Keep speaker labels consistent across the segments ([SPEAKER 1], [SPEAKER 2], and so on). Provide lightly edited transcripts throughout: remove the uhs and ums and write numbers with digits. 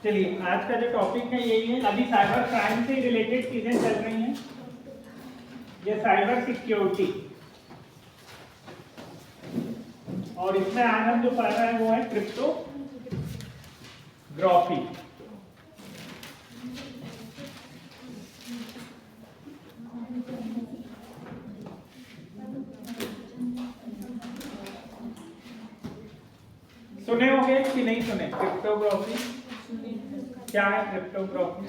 [SPEAKER 1] चलिए आज का जो टॉपिक है यही है। अभी साइबर क्राइम से रिलेटेड चीजें चल रही हैं, ये साइबर सिक्योरिटी, और इसमें आज हम जो पढ़ रहे हैं वो है क्रिप्टोग्राफी। सुने होंगे कि नहीं सुने? क्रिप्टोग्राफी क्या है? क्रिप्टोग्राफी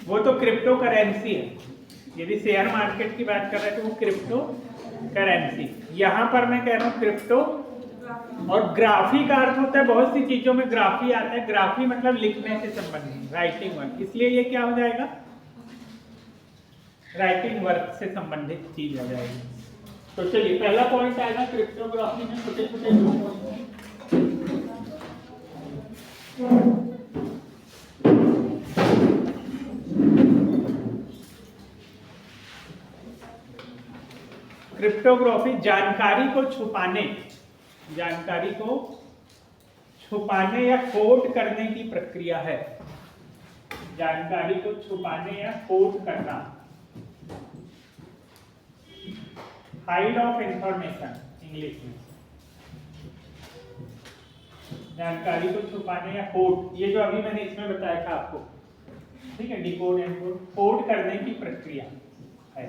[SPEAKER 1] वो तो क्रिप्टो करेंसी है। यदि शेयर मार्केट की बात कर रहे हैं तो वो क्रिप्टो करेंसी। यहां पर मैं कह रहा हूं क्रिप्टो, और ग्राफी का अर्थ होता है बहुत सी चीजों में ग्राफी आता है। ग्राफी मतलब लिखने से संबंधित, राइटिंग वर्क, इसलिए ये क्या हो जाएगा? राइटिंग वर्क से संबंधित चीज हो जाएगी। तो चलिए पहला पॉइंट आएगा क्रिप्टोग्राफी में छोटे छोटे ग्रुप। क्रिप्टोग्राफी जानकारी को छुपाने या कोड करने की प्रक्रिया है। जानकारी को छुपाने या कोड करना, हाइड ऑफ इंफॉर्मेशन इंग्लिश में। जानकारी को छुपाने या कोड, ये जो अभी मैंने इसमें बताया था आपको, ठीक है, डिकोड एंड कोड करने की प्रक्रिया है,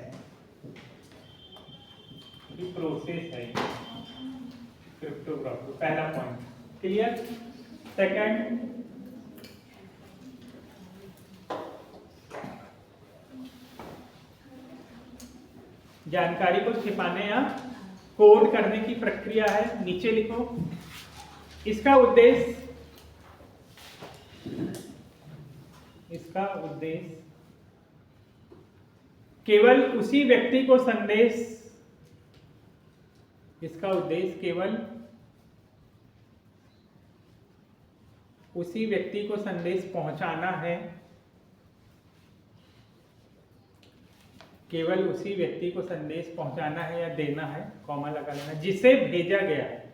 [SPEAKER 1] प्रोसेस है क्रिप्टोग्राफी। पहला पॉइंट क्लियर। सेकंड, जानकारी को छिपाने या कोड करने की प्रक्रिया है, नीचे लिखो। इसका उद्देश्य केवल उसी व्यक्ति को संदेश पहुंचाना है, केवल उसी व्यक्ति को संदेश पहुंचाना है या देना है, कॉमा लगा लेना, जिसे भेजा गया है।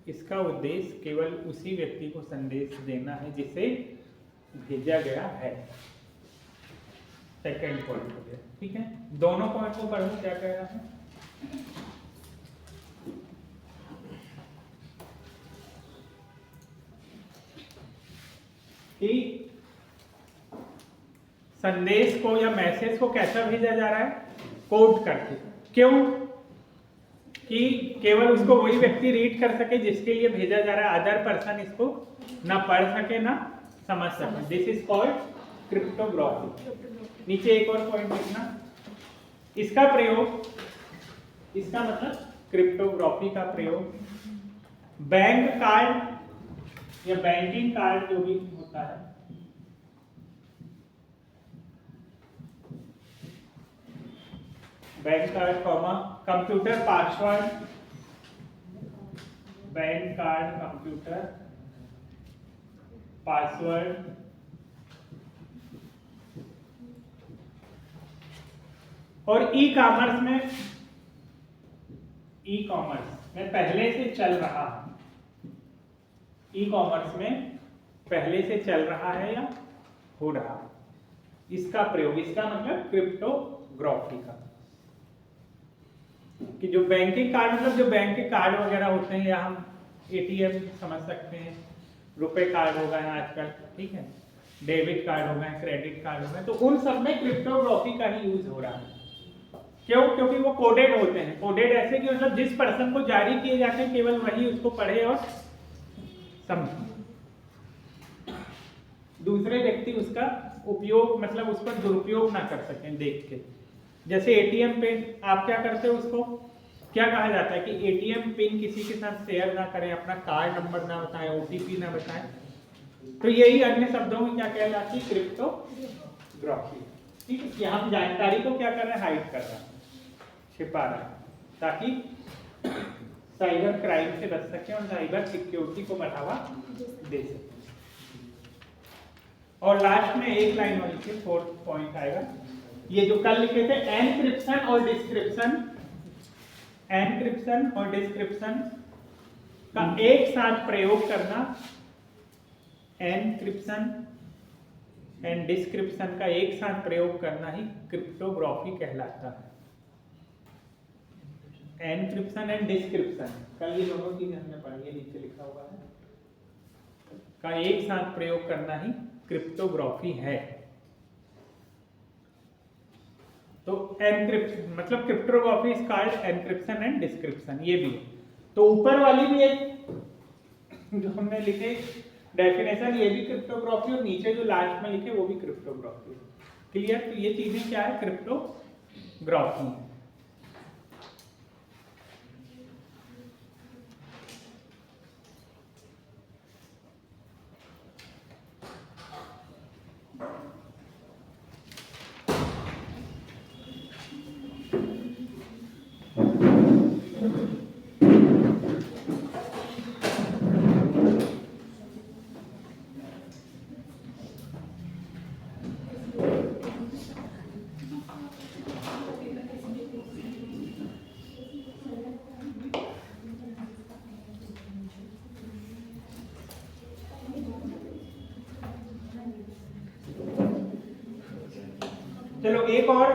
[SPEAKER 1] इसका उद्देश्य केवल उसी व्यक्ति को संदेश देना है जिसे भेजा गया है। सेकंड पॉइंट हो गया, ठीक है। दोनों पॉइंट को पढ़ो, क्या कह रहा है। कि संदेश को या मैसेज को कैसा भेजा जा रहा है? कोड करके। क्यों? कि केवल उसको वही व्यक्ति रीड कर सके जिसके लिए भेजा जा रहा है, अदर पर्सन इसको ना पढ़ सके ना समझ सके। This is called cryptography. नीचे एक और पॉइंट लिखना, इसका प्रयोग, इसका मतलब क्रिप्टोग्राफी का प्रयोग बैंक कार्ड या बैंकिंग कार्ड जो भी होता है, bank card, computer password, bank card, computer password, और ई कॉमर्स में पहले से चल रहा है, ई-कॉमर्स में पहले से चल रहा है या हो रहा है, इसका प्रयोग, इसका मतलब क्रिप्टोग्राफी का। कि जो बैंकिंग कार्ड, मतलब जो बैंक के कार्ड वगैरह होते हैं, या हम एटीएम समझ सकते हैं, रुपए कार्ड हो गए आजकल, ठीक है, डेबिट कार्ड हो गए, क्रेडिट कार्ड हो गए, तो उन सब में क्रिप्टोग्राफी का ही यूज हो रहा है। क्यों? क्योंकि वो कोडेड होते हैं। कोडेड ऐसे कि मतलब जिस पर्सन को जारी किए जाते हैं केवल वही उसको पढ़े और समझे, दूसरे व्यक्ति उसका उपयोग, मतलब उस पर दुरुपयोग ना कर सकें देख के। जैसे एटीएम पिन, आप क्या करते हो, उसको क्या कहा जाता है कि एटीएम पिन किसी के साथ शेयर ना करें, अपना कार्ड नंबर ना बताएं, ओटीपी ना बताएं। तो यही अन्य शब्दों में क्या कहलाती है? क्रिप्टोग्राफी। ठीक है, यहाँ हम जानकारी को क्या कर रहे हैं? हाइड कर रहे हैं, छिपा रहे हैं, ताकि साइबर क्राइम से बच सके और साइबर सिक्योरिटी को बढ़ावा दे सके। और लास्ट में एक लाइन और लिखिए, फोर्थ पॉइंट आएगा, ये जो कल लिखे थे, एनक्रिप्शन और डिस्क्रिप्शन। एनक्रिप्शन और डिस्क्रिप्शन का एक साथ प्रयोग करना, एनक्रिप्शन एंड डिस्क्रिप्शन का एक साथ प्रयोग करना ही क्रिप्टोग्राफी कहलाता है। एनक्रिप्शन एंड डिस्क्रिप्शन, कल ये दोनों चीजें हमने पढ़ी है, नीचे लिखा हुआ है, का एक साथ प्रयोग करना ही क्रिप्टोग्राफी है। तो एनक्रिप्शन मतलब cryptography is called encryption and description, ये भी है। तो ऊपर वाली भी एक जो हमने लिखे डेफिनेशन, ये भी क्रिप्टोग्राफी, और नीचे जो लास्ट में लिखे वो भी क्रिप्टोग्राफी। क्लियर? तो ये चीजें क्या है, क्रिप्टोग्राफी है। चलो एक और,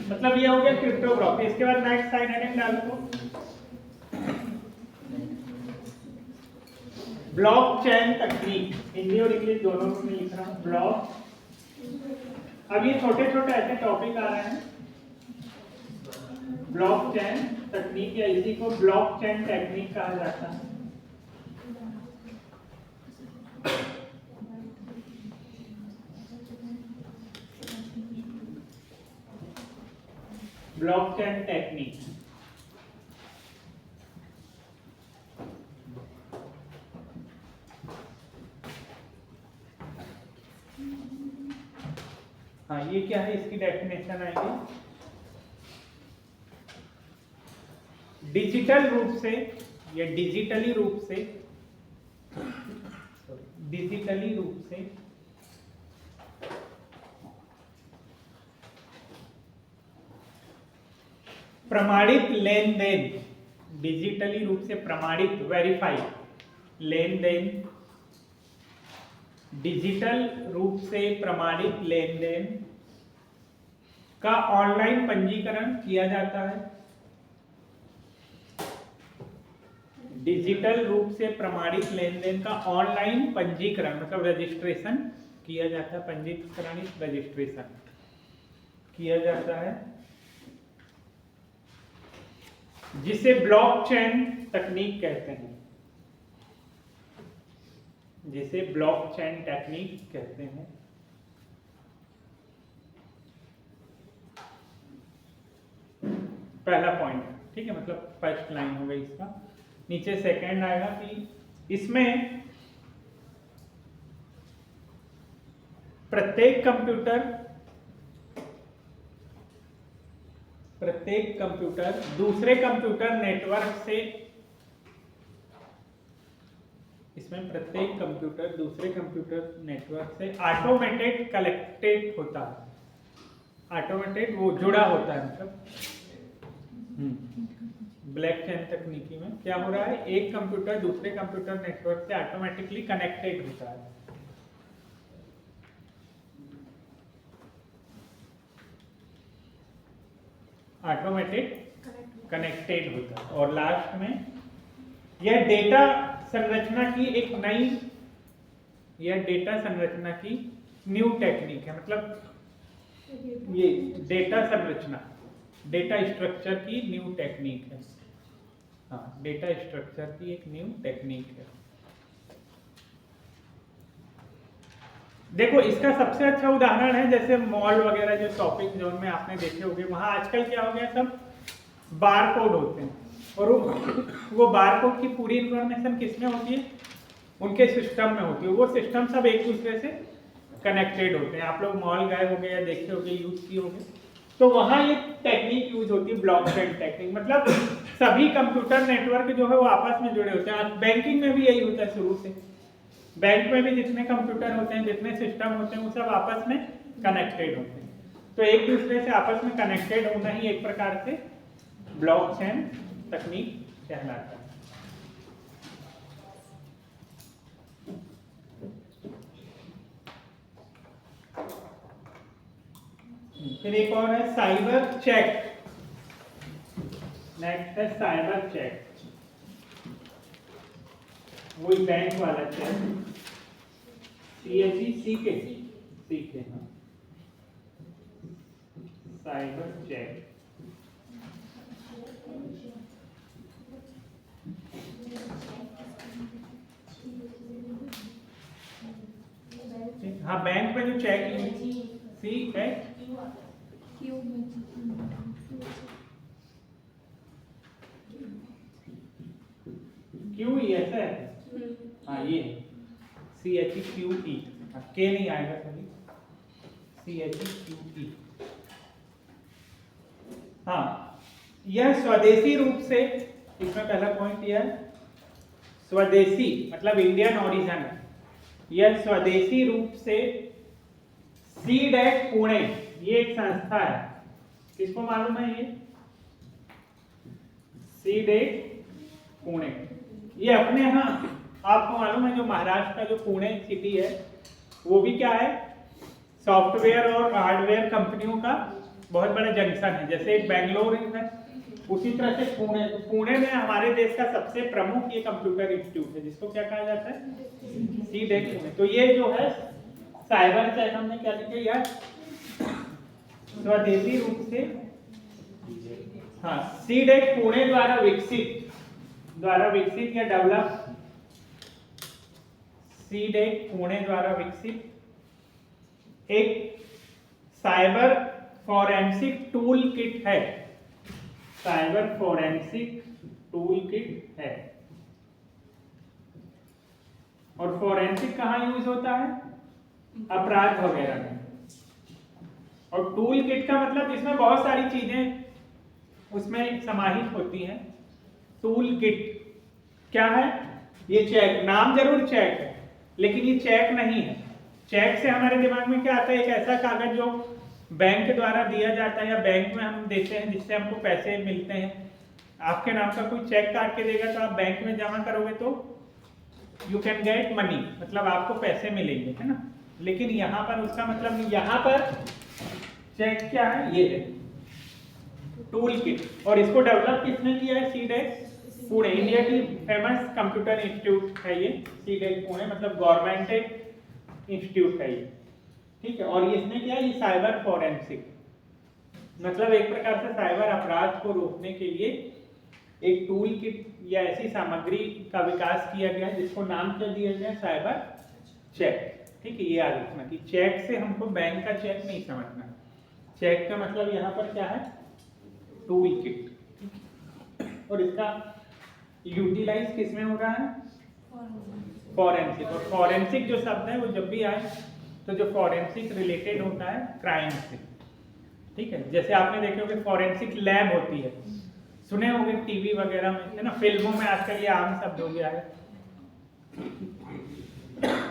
[SPEAKER 1] मतलब ये हो गया क्रिप्टोग्राफी। इसके बाद नेक्स्ट साइड हेडिंग डाल दो, ब्लॉकचेन तकनीक। हिंदी और इंग्लिश दोनों में लिख रहा हूँ, ब्लॉक। अब ये छोटे छोटे ऐसे टॉपिक आ रहे हैं, ब्लॉकचेन तकनीक, या इसी को ब्लॉकचेन टेक्निक कहा जाता है। ब्लॉकचेन टेक्निक, हाँ ये क्या है, इसकी डेफिनेशन आएगी, डिजिटल रूप से या डिजिटली रूप से प्रमाणित लेन देन, डिजिटली रूप से प्रमाणित वेरीफाइड लेन देन, डिजिटल रूप से प्रमाणित लेन देन का ऑनलाइन पंजीकरण किया जाता है। डिजिटल रूप से प्रमाणित लेन देन का ऑनलाइन पंजीकरण मतलब रजिस्ट्रेशन किया जाता है, पंजीकरण रजिस्ट्रेशन किया जाता है, जिसे ब्लॉकचेन तकनीक कहते हैं, जिसे ब्लॉकचेन टेक्निक कहते हैं। पहला पॉइंट, ठीक है, मतलब फर्स्ट लाइन हो गई इसका। नीचे सेकंड आएगा कि इसमें प्रत्येक कंप्यूटर दूसरे कंप्यूटर नेटवर्क से, इसमें प्रत्येक कंप्यूटर दूसरे कंप्यूटर नेटवर्क से ऑटोमेटेड कनेक्टेड होता है, ऑटोमेटेड वो जुड़ा होता है, मतलब ब्लॉकचेन तकनीकी में क्या हो रहा है, एक कंप्यूटर दूसरे कंप्यूटर नेटवर्क से ऑटोमेटिकली कनेक्टेड होता है। ऑटोमेटेड कनेक्टेड होता है। और लास्ट में यह डेटा संरचना की एक नई, यह डेटा संरचना की न्यू टेक्निक है, मतलब ये डेटा संरचना, डेटा स्ट्रक्चर की न्यू टेक्निक है। हाँ, डेटा स्ट्रक्चर की एक न्यू टेक्निक है। देखो इसका सबसे अच्छा उदाहरण है जैसे मॉल वगैरह जो शॉपिंग जोन में आपने देखे होंगे, वहां आजकल क्या हो गया, सब बार कोड होते हैं, और वो बार कोड की पूरी इंफॉर्मेशन किसमें होती है, उनके सिस्टम में होती है। वो सिस्टम सब एक दूसरे से कनेक्टेड होते हैं। आप लोग मॉल गए होंगे या देखे होंगे, यूज किए होंगे, तो वहां ये टेक्निक यूज होती है, ब्लॉकचेन टेक्निक। मतलब सभी कंप्यूटर नेटवर्क जो है वो आपस में जुड़े होते हैं। बैंकिंग में भी यही होता है शुरू से, बैंक में भी जितने कंप्यूटर होते हैं, जितने सिस्टम होते हैं, वो सब आपस में कनेक्टेड होते हैं। तो एक दूसरे से आपस में कनेक्टेड होना ही एक प्रकार से ब्लॉकचेन तकनीक कहलाता है। फिर एक और है साइबर चेक। नेक्स्ट है साइबर चेक, वही बैंक वाला चेक, सीके हाँ, साइबर चेक। हाँ बैंक में जो चेक सी है क्यू ई ऐसा है, हाँ ये CHEQE, के नहीं आएगा कभी, CHEQE। हाँ यह स्वदेशी रूप से, इसमें पहला पॉइंट यह है स्वदेशी मतलब इंडियन ओरिजिन, यह स्वदेशी रूप से सीडेक पुणे, ये एक संस्था है, किसको मालूम है ये सीडेक पुणे, ये अपने यहाँ आपको मालूम है जो महाराष्ट्र का जो पुणे सिटी है वो भी क्या है सॉफ्टवेयर और हार्डवेयर कंपनियों का बहुत बड़ा जंक्शन है, जैसे एक बेंगलोर है उसी तरह से पुणे, तो पुणे में हमारे देश का सबसे प्रमुख ये कंप्यूटर इंस्टीट्यूट है जिसको क्या कहा जाता है सीडेक पुणे। तो ये जो है साइबर चेक हमने क्या लिखा यार स्वदेशी रूप से, हाँ सीडेक पुणे द्वारा विकसित या डेवलप, सीडेक पुणे द्वारा विकसित एक साइबर फॉरेंसिक टूल किट है, साइबर फॉरेंसिक टूल किट है। और फॉरेंसिक कहाँ यूज होता है अपराध वगैरह में, और टूल किट का मतलब इसमें बहुत सारी चीजें उसमें समाहित होती हैं। टूल किट क्या है, ये चेक, नाम जरूर चेक है लेकिन ये चेक नहीं है। चेक से हमारे दिमाग में क्या आता है, एक ऐसा कागज जो बैंक द्वारा दिया जाता है या बैंक में हम देते हैं जिससे हमको पैसे मिलते हैं। आपके नाम का कोई चेक काट के देगा तो आप बैंक में जमा करोगे तो यू कैन गेट मनी, मतलब आपको पैसे मिलेंगे, है ना। लेकिन यहाँ पर उसका मतलब नहीं, यहाँ पर चेक क्या है, ये है टूल किट, और इसको डेवलप किसने किया है सीडेक पुणे, इंडिया की फेमस कंप्यूटर इंस्टीट्यूट है ये सीडेक पुणे, मतलब गवर्नमेंट इंस्टीट्यूट है ये, ठीक है। और इसने क्या ये साइबर फॉरेंसिक, मतलब एक प्रकार से साइबर अपराध को रोकने के लिए एक टूल किट या ऐसी सामग्री का विकास किया गया जिसको नाम क्या दिया गया साइबर चेक, ठीक है। ये याद रखना कि चेक से हमको बैंक का चेक नहीं समझना, चेक का मतलब यहाँ पर क्या है टूल किट, और इसका यूटिलाइज किसमें हो रहा है फॉरेंसिक, और फॉरेंसिक जो शब्द है वो जब भी आए तो जो फॉरेंसिक रिलेटेड होता है क्राइम से, ठीक है। जैसे आपने देखे होंगे फॉरेंसिक लैब होती है, सुने होंगे टीवी वगैरह में, है ना, फिल्मों में आजकल ये आम शब्द हो गया है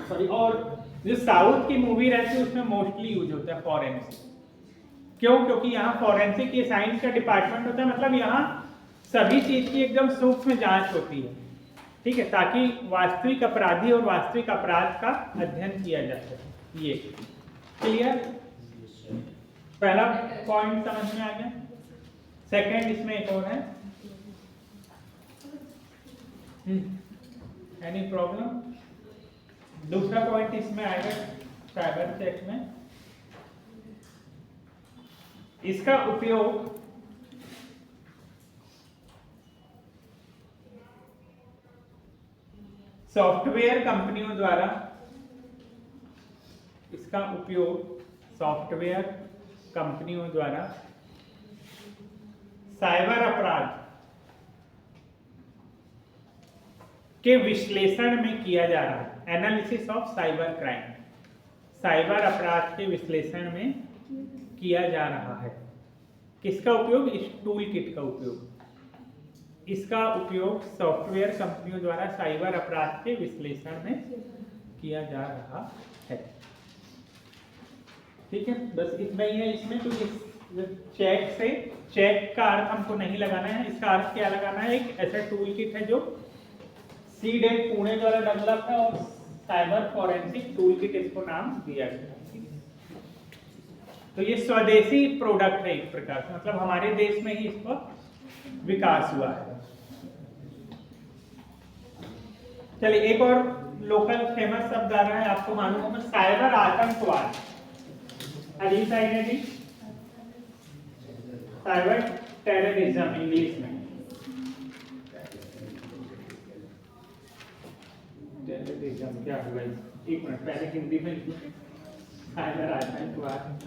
[SPEAKER 1] सॉरी। और जो साउथ की मूवी रहती है उसमें मोस्टली यूज होता है फॉरेंसिक, क्यों, क्योंकि यहाँ फॉरेंसिक ये साइंस का डिपार्टमेंट होता है, मतलब यहाँ सभी चीज की एकदम सूक्ष्म जांच होती है, ठीक है, ताकि वास्तविक अपराधी और वास्तविक अपराध का अध्ययन किया जा सके। ये क्लियर, पहला पॉइंट समझ में आ गया। सेकंड इसमें एक और है, एनी प्रॉब्लम। दूसरा पॉइंट इसमें आएगा साइबर चेक में, इसका उपयोग सॉफ्टवेयर कंपनियों द्वारा, इसका उपयोग सॉफ्टवेयर कंपनियों द्वारा साइबर अपराध के विश्लेषण में किया जा रहा है, analysis of cyber crime, cyber अपराध के विश्लेषण में किया जा रहा है। किसका उपयोग, इस टूल किट का उपयोग, इसका उपयोग सॉफ्टवेयर कंपनियों द्वारा साइबर अपराध के विश्लेषण में किया जा रहा है, ठीक है। बस इतना ही है इसमें। तो इस चेक से, चेक का अर्थ हमको नहीं लगाना है, इसका अर्थ क्या लगाना है, एक ऐसा टूल किट है जो सीडेक पुणे द्वारा डेवलप है और साइबर फॉरेंसिक टूल किट इसको नाम दिया गया है। तो ये स्वदेशी प्रोडक्ट है एक प्रकार से, मतलब हमारे देश में ही इसका विकास हुआ है। चलिए एक और लोकल फेमस शब्द आ रहा है, आपको मालूम होगा, साइबर आतंकवाद। अगली साइड है जी साइबर टेररिज्म इंग्लिश में। टेररिज्म क्या हुआ? एक मिनट पहले हिंदी में लिखिए, साइबर आतंकवाद।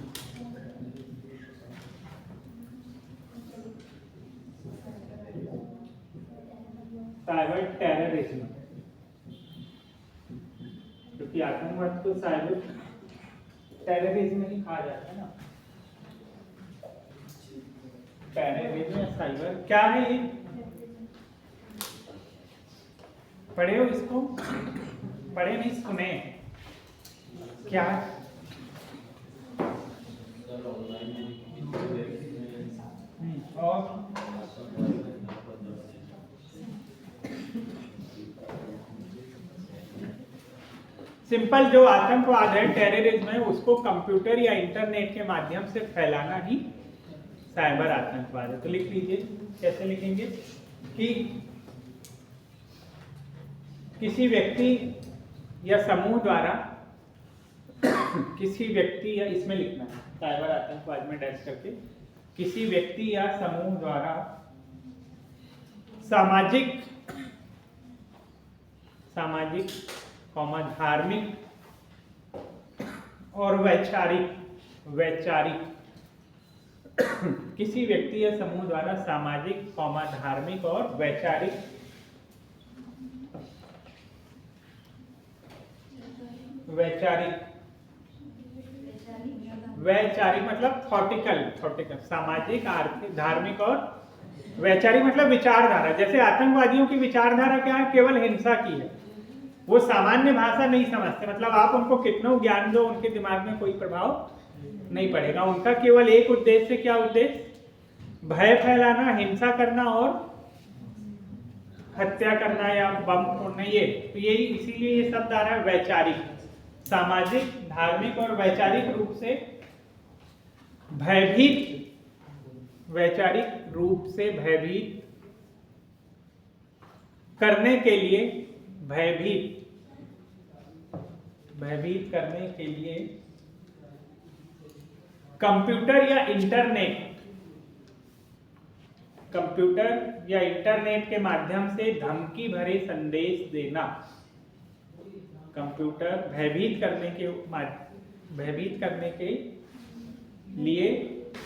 [SPEAKER 1] साइबर टेररिज्म, क्योंकि आतंकवाद तो साइबर टेररिज्म ही कहा जाता है ना। टेररिज्म या साइबर क्या है ये? पढ़े हो इसको? पढ़े नहीं सुने? क्या और सिंपल जो आतंकवाद है, टेररिज्म है, उसको कंप्यूटर या इंटरनेट के माध्यम से फैलाना ही साइबर आतंकवाद है। तो लिख लीजिए, कैसे लिखेंगे कि किसी व्यक्ति या समूह द्वारा किसी व्यक्ति या इसमें लिखना है साइबर आतंकवाद में डैश करके, किसी व्यक्ति या समूह द्वारा सामाजिक धार्मिक और वैचारिक किसी व्यक्ति या समूह द्वारा सामाजिक धार्मिक और वैचारिक मतलब थॉटिकल, सामाजिक, आर्थिक, धार्मिक और वैचारिक मतलब विचारधारा। जैसे आतंकवादियों की विचारधारा क्या है? केवल हिंसा की है। वो सामान्य भाषा नहीं समझते, मतलब आप उनको कितना ज्ञान दो, उनके दिमाग में कोई प्रभाव नहीं पड़ेगा। उनका केवल एक उद्देश्य, क्या उद्देश्य? भय फैलाना, हिंसा करना और हत्या करना या बम फोड़ना। ये तो यही, इसीलिए ये शब्द आ रहा है वैचारिक, सामाजिक, धार्मिक और वैचारिक रूप से भयभीत करने के लिए, भयभीत करने के लिए कंप्यूटर या इंटरनेट के माध्यम से धमकी भरे संदेश देना। भयभीत करने के लिए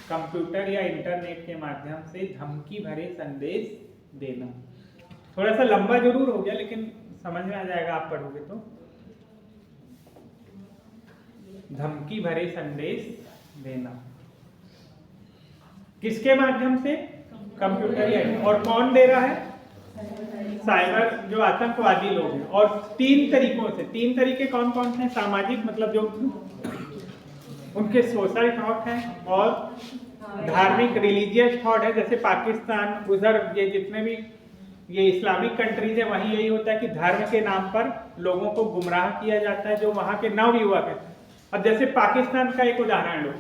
[SPEAKER 1] कंप्यूटर या इंटरनेट के माध्यम से धमकी भरे संदेश देना। थोड़ा सा लंबा जरूर हो गया, लेकिन समझ में आ जाएगा आप पढ़ोगे तो। धमकी भरे संदेश देना किसके माध्यम से? कंप्यूटर या, और कौन दे रहा है? साइबर, जो आतंकवादी लोग हैं। और तीन तरीके कौन कौन से हैं? सामाजिक मतलब जो उनके सोशल थॉट हैं, और धार्मिक रिलीजियस थॉट है। जैसे पाकिस्तान, उधर ये जितने भी ये इस्लामिक कंट्रीज है, वहीं यही होता है कि धर्म के नाम पर लोगों को गुमराह किया जाता है, जो वहाँ के नवयुवक है। अब जैसे पाकिस्तान का एक उदाहरण लो,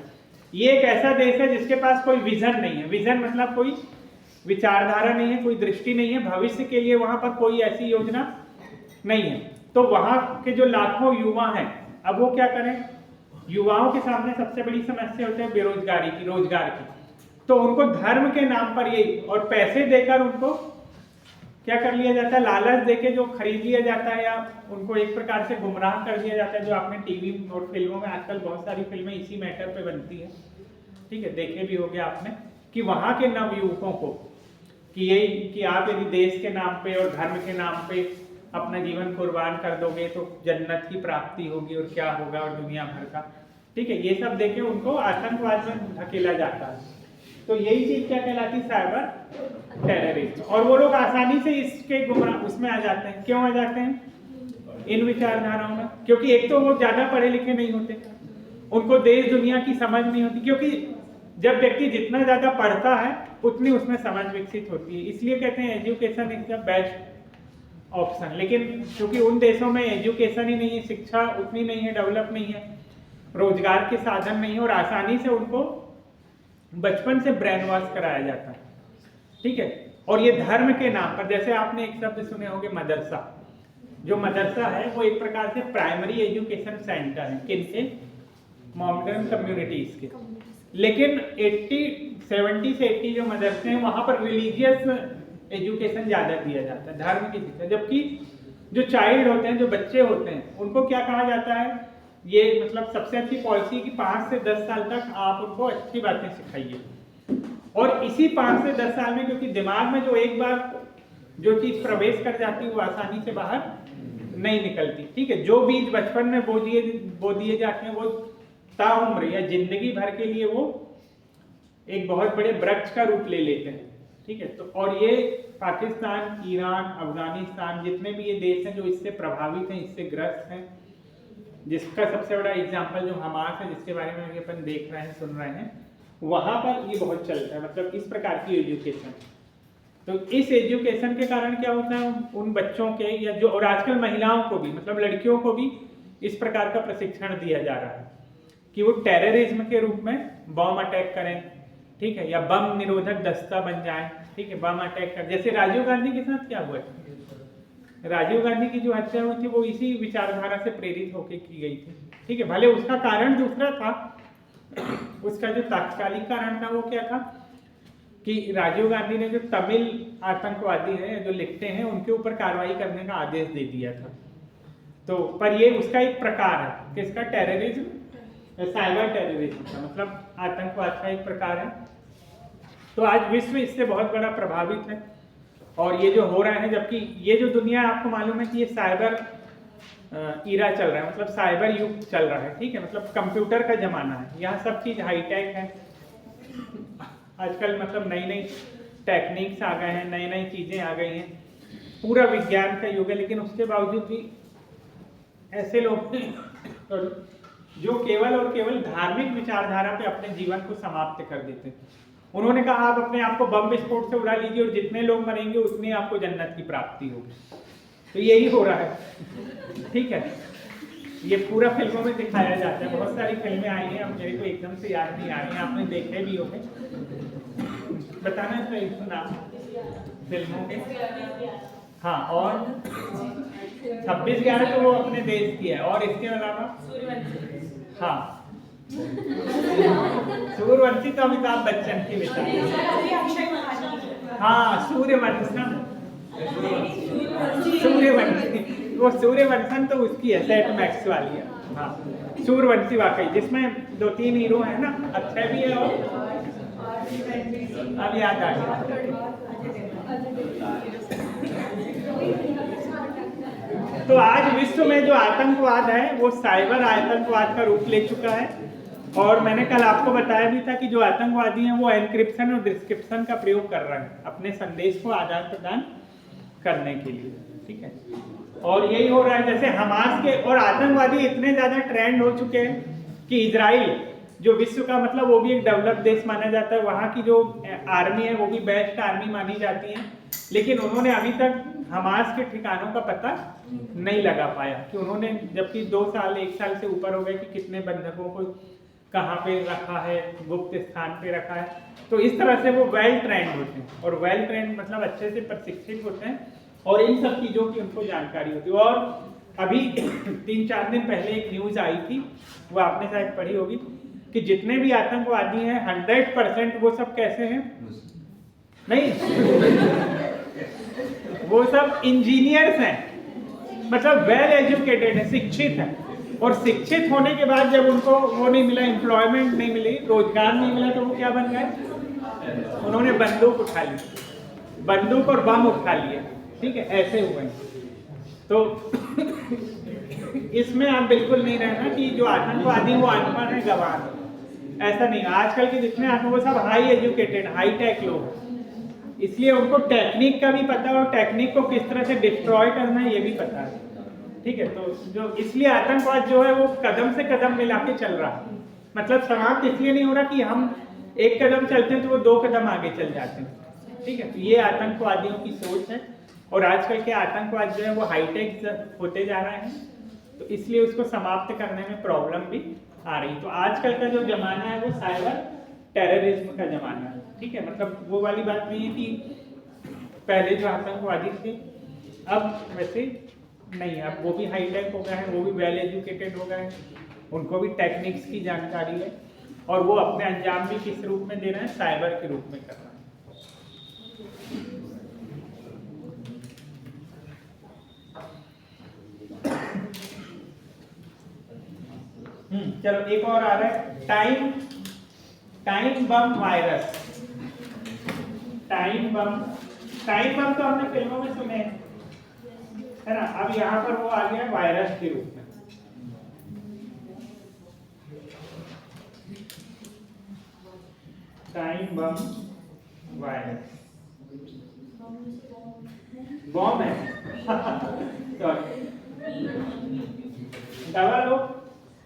[SPEAKER 1] ये एक ऐसा देश है जिसके पास कोई विजन नहीं है। विजन मतलब कोई विचारधारा नहीं है, कोई दृष्टि नहीं है, भविष्य के लिए वहाँ पर कोई ऐसी योजना नहीं है। तो वहाँ के जो लाखों युवा हैं, अब वो क्या करें? युवाओं के सामने सबसे बड़ी समस्या होती है बेरोजगारी की, रोजगार की। तो उनको धर्म के नाम पर यही, और पैसे देकर उनको क्या कर लिया जाता है? लालच देके जो खरीद लिया जाता है, या उनको एक प्रकार से गुमराह कर दिया जाता है। जो आपने टीवी और फिल्मों में, आजकल बहुत सारी फिल्में इसी मैटर पे बनती है, ठीक है, देखे भी होंगे आपने, कि वहाँ के नवयुवकों को कि आप यदि देश के नाम पे और धर्म के नाम पे अपना जीवन कुर्बान कर दोगे तो जन्नत की प्राप्ति होगी, और क्या होगा, और दुनिया भर का, ठीक है, ये सब देके उनको आतंकवाद में धकेला जाता है। तो यही चीज क्या कहलाती? Cyber terrorism. और वो लोग आसानी से इसके गुमराह उसमें आ जाते हैं। क्यों आ जाते हैं? इन विचारधाराओं में। क्योंकि एक तो वो ज्यादा पढ़े लिखे नहीं होते, उनको देश दुनिया की समझ नहीं होती। क्योंकि जब व्यक्ति जितना ज्यादा पढ़ता है उतनी उसमें समझ विकसित होती है। इसलिए कहते हैं education is the best option. लेकिन क्योंकि उन देशों में एजुकेशन ही नहीं है, शिक्षा उतनी नहीं है, डेवलप नहीं है, रोजगार के साधन नहीं है और आसानी से उनको बचपन से ब्रेन वॉश कराया जाता है, ठीक है। और ये धर्म के नाम पर, जैसे आपने एक शब्द सुने होंगे मदरसा, जो मदरसा है वो एक प्रकार से प्राइमरी एजुकेशन सेंटर है, किनके? मोहम्मदन कम्युनिटीज के। लेकिन 70 से 80 जो मदरसे हैं वहां पर रिलीजियस एजुकेशन ज्यादा दिया जाता है, धर्म की शिक्षा। जबकि जो चाइल्ड होते हैं, जो बच्चे होते हैं, उनको क्या कहा जाता है, ये मतलब सबसे अच्छी पॉलिसी कि 5 से 10 साल तक आप उनको अच्छी बातें सिखाइए। और इसी 5 से 10 साल में, क्योंकि दिमाग में जो एक बार जो चीज प्रवेश कर जाती है वो आसानी से बाहर नहीं निकलती, ठीक है। जो बीज बचपन में बो दिए जाते हैं वो ताउम्र या जिंदगी भर के लिए वो एक बहुत बड़े वृक्ष का रूप ले लेते हैं, ठीक है। तो और ये पाकिस्तान, ईरान, अफगानिस्तान, जितने भी ये देश हैं जो इससे प्रभावित हैं, इससे ग्रस्त हैं, जिसका सबसे बड़ा एग्जाम्पल जो हमास है, जिसके बारे में अपन देख रहे हैं, सुन रहे हैं, वहां पर ये बहुत चलता है, मतलब इस प्रकार की एजुकेशन। तो इस एजुकेशन के कारण क्या होता है, उन बच्चों के या जो, और आजकल महिलाओं को भी, मतलब लड़कियों को भी इस प्रकार का प्रशिक्षण दिया जा रहा है कि वो टेररिज्म के रूप में बम अटैक करें, ठीक है, या बम निरोधक दस्ता बन जाए, ठीक है, बम अटैक कर। जैसे राजीव गांधी के साथ क्या हुआ है, राजीव गांधी की जो हत्या हुई थी वो इसी विचारधारा से प्रेरित होकर की गई थी, ठीक है। भले उसका कारण दूसरा था, उसका जो तात्कालिक कारण था वो क्या था कि राजीव गांधी ने जो तमिल आतंकवादी हैं जो लिखते हैं उनके ऊपर कार्रवाई करने का आदेश दे दिया था। तो पर ये उसका एक प्रकार है, किसका? टेररिज्म, साइबर टेररिज्म का, मतलब आतंकवाद का एक प्रकार है। तो आज विश्व इससे बहुत बड़ा प्रभावित है और ये जो हो रहा है, जबकि ये जो दुनिया आपको मालूम है कि ये साइबर ईरा चल रहा है, मतलब साइबर युग चल रहा है, ठीक है, मतलब कंप्यूटर का जमाना है, यहाँ सब चीज हाईटेक है आजकल, मतलब नई नई टेक्निक्स आ गए हैं, नई नई चीजें आ गई हैं, पूरा विज्ञान का युग है। लेकिन उसके बावजूद भी ऐसे लोग हैं जो केवल और केवल धार्मिक विचारधारा पे अपने जीवन को समाप्त कर देते हैं। उन्होंने कहा आप अपने आप को बम विस्फोट से उड़ा लीजिए और जितने लोग मरेंगे उतनी आपको जन्नत की प्राप्ति होगी। तो यही हो रहा है, ठीक है। ये पूरा फिल्मों में दिखाया जाता है, बहुत सारी फिल्में आई हैं, अब मेरे को एकदम से याद नहीं आ रही हैं, आपने देखे भी होंगे, बताना चाहिए नाम फिल्मों के। हाँ, और 26/11 तो वो अपने देश की है, और इसके अलावा हाँ सूर्यवंशी तो अमिताभ बच्चन की बेटा, हाँ सूर्यवंशम, सूर्यवंशी, वो सूर्यवंशम तो उसकी है, सेट मैक्स वाली है। हाँ सूर्यवंशी वाकई, जिसमें 2-3 हीरो है ना, अक्षय भी है और अब याद आ गया। तो आज विश्व में जो आतंकवाद है वो साइबर आतंकवाद का रूप ले चुका है। और मैंने कल आपको बताया भी था कि जो आतंकवादी हैं वो एनक्रिप्शन और डिस्क्रिप्शन का प्रयोग कर रहे हैं अपने संदेश को आदान प्रदान करने के लिए, ठीक है। और यही हो रहा है, जैसे हमास के, और आतंकवादी इतने ज्यादा ट्रेंड हो चुके हैं कि इजराइल जो विश्व का, मतलब वो भी एक डेवलप देश माना जाता है, वहाँ की जो आर्मी है वो भी बेस्ट आर्मी मानी जाती है, लेकिन उन्होंने अभी तक हमास के ठिकानों का पता नहीं लगा पाया कि उन्होंने, जबकि 2 साल 1 साल से ऊपर हो गए कि कितने बंधकों को कहाँ पे रखा है, गुप्त स्थान पे रखा है। तो इस तरह से वो वेल ट्रेंड होते हैं, और वेल ट्रेंड मतलब अच्छे से प्रशिक्षित होते हैं और इन सब चीज़ों की उनको जानकारी होती है। और अभी 3-4 दिन पहले एक न्यूज़ आई थी, वो आपने शायद पढ़ी होगी, कि जितने भी आतंकवादी हैं 100% वो सब कैसे हैं, नहीं वो सब इंजीनियर्स हैं, मतलब वेल एजुकेटेड है, शिक्षित है। और शिक्षित होने के बाद जब उनको वो नहीं मिला, एम्प्लॉयमेंट नहीं मिली, रोजगार नहीं मिला, तो वो क्या बन गए, उन्होंने बंदूक उठा ली, बंदूक और बम उठा लिए, ठीक है, ऐसे हुए। तो इसमें आप बिल्कुल नहीं रहना कि जो आतंकवादी वो अनपढ़ है, गवार है, ऐसा नहीं। आजकल के जितने आतंक वो सब हाई एजुकेटेड, हाई टेक लोग, इसलिए उनको टेक्निक का भी पता है और टेक्निक को किस तरह से डिस्ट्रॉय करना है ये भी पता है, ठीक है। तो जो इसलिए आतंकवाद जो है वो कदम से कदम मिला के चल रहा है, मतलब समाप्त इसलिए नहीं हो रहा कि हम एक कदम चलते हैं तो वो 2 कदम आगे चल जाते हैं, ठीक है। तो ये आतंकवादियों की सोच है और आजकल के आतंकवाद जो है वो हाईटेक होते जा रहे हैं, तो इसलिए उसको समाप्त करने में प्रॉब्लम भी आ रही। तो आजकल का जो जमाना है वो साइबर टेररिज्म का जमाना है, ठीक है। मतलब वो वाली बात नहीं है कि पहले जो आतंकवादी थे अब वैसे नहीं, अब वो भी हाईटेक हो गए हैं, वो भी वेल एजुकेटेड हो गए हैं, उनको भी टेक्निक्स की जानकारी है और वो अपने अंजाम भी किस रूप में दे रहे हैं, साइबर के रूप में कर रहे हैं। चलो एक और आ रहा है, time bomb virus. Time bomb तो हमने फिल्मों में सुने हैं, है ना। अब यहाँ पर वो आ गया वायरस के रूप में। टाइम बम वायरस, बॉम्ब है सॉरी, दवा लो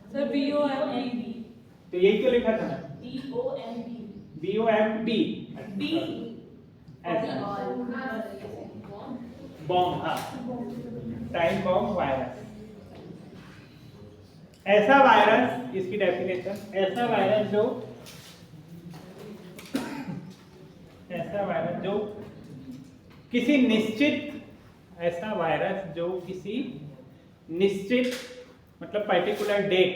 [SPEAKER 2] सर, BOMB,
[SPEAKER 1] तो यही तो लिखा था ना, BOMB बॉम्ब, हाँ, टाइम बॉम्ब वायरस। ऐसा वायरस, इसकी डेफिनेशन, ऐसा वायरस जो किसी निश्चित मतलब पर्टिकुलर डेट,